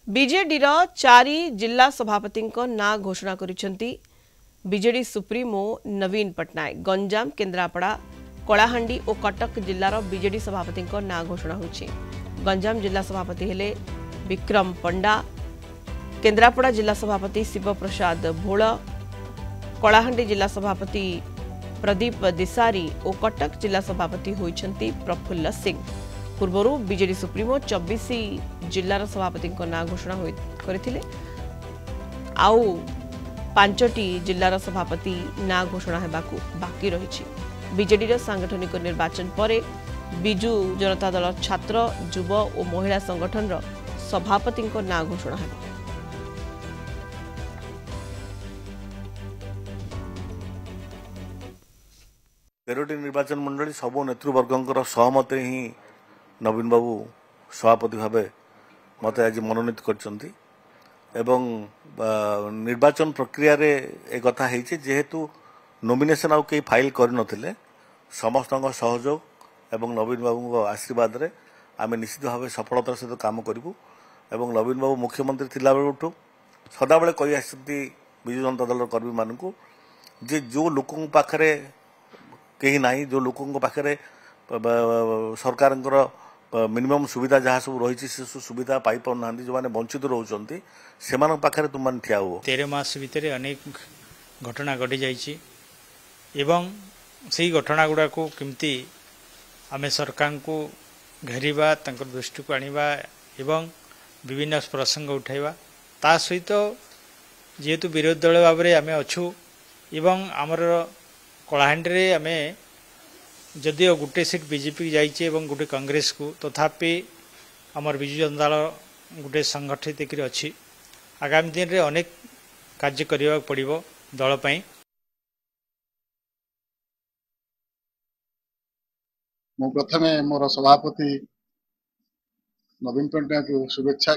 BJD चारि जिला सभापति ना घोषणा करिसेंती बीजेडी सुप्रीमो नवीन पट्टनायक। गंजाम, केन्द्रापड़ा, कलाहांडी और कटक जिलार बीजेडी सभापति ना घोषणा होछि। गंजाम जिला सभापति हेले विक्रम पंडा, केन्द्रापड़ा जिला सभापति शिवप्रसाद भोल, कलाहांडी जिला सभापति प्रदीप दिसारी और कटक जिला सभापति होइछंती प्रफुल्ल सिंह। पूर्व बीजेडी सुप्रीमो 24 जिलार सभापति ना घोषणा करथिले। आउ 5टी जिलार सभापति ना घोषणा हेबाकू बाकी रहिछि। बीजेडी सांगठनिक निर्वाचन पर बिजू जनता दल छात्र, युव और महिला संगठन सभापति ना घोषणा हेबा। तेरोटी निर्वाचन मंडली सबो नेतृवर्गंकर सहमत ही नवीन बाबू सभापति भाव मत आज मनोनीत करछंती एवं निर्वाचन प्रक्रिया रे एक कथा हेछि जेहेतु नॉमिनेशन आउ कई फाइल कर नथिले समस्त सहयोग एवं नवीन बाबू आशीर्वाद रे आमे निश्चित भाव सफलतार सहित काम करूँ एवं नवीन बाबू मुख्यमंत्री थिला बेलुठू सदाबले कहि आछंती बिजू जनता दल कर्मी मानकू जे जो लोकों पाखरे कहीं नहीं जो लोकों पाखे सरकार मिनिमम सुविधा जहाँ सब रही सुविधा पाई पाना जो मैंने वंचित रोचंती से पाखे तुम मैंने ठिया हो। 13 मास भितर अनेक घटना घटी जाइए एवं से घटना गुड़ा को किमती आम सरकार को घेरवा दृष्टि को आनिबा एवं विभिन्न प्रसंग उठाइबा ता सहित जेहेतु विरोधी दल भाव में आम अच्छू एवं आमर कलाहांडी आम जदिओ गोटे सीट बीजेपी जाइए और गोटे कांग्रेस को तथापि आमर विजु जनता दल गोटे संगठित अच्छी आगामी दिन में अनेक कार्य करने पड़ो दल पाई। मु प्रथम मोर सभापति नवीन पट्टनायक को शुभेच्छा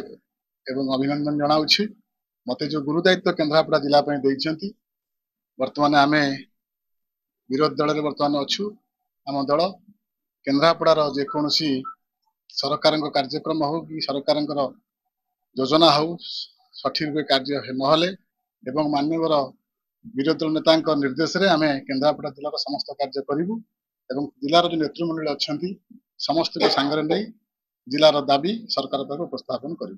एवं अभिनंदन जनाऊँगी। मते जो गुरुदायित्व केन्द्रापड़ा जिला बर्तमान आम विरोधी दल बर्तमान अच्छू आम दल केन्द्रापड़ार जेकोसी सरकार कार्यक्रम हो कि सरकार योजना हो सठिक रूप कार्य नहले एवं माननीय विरोधी दल नेता निर्देश में आम केन्द्रापड़ा जिलार समस्त कार्य करूँ एवं जिलार जो नेतृमंडल अच्छा समस्त को सांगे नहीं जिलार दाबी सरकार उपस्थापन करूँ।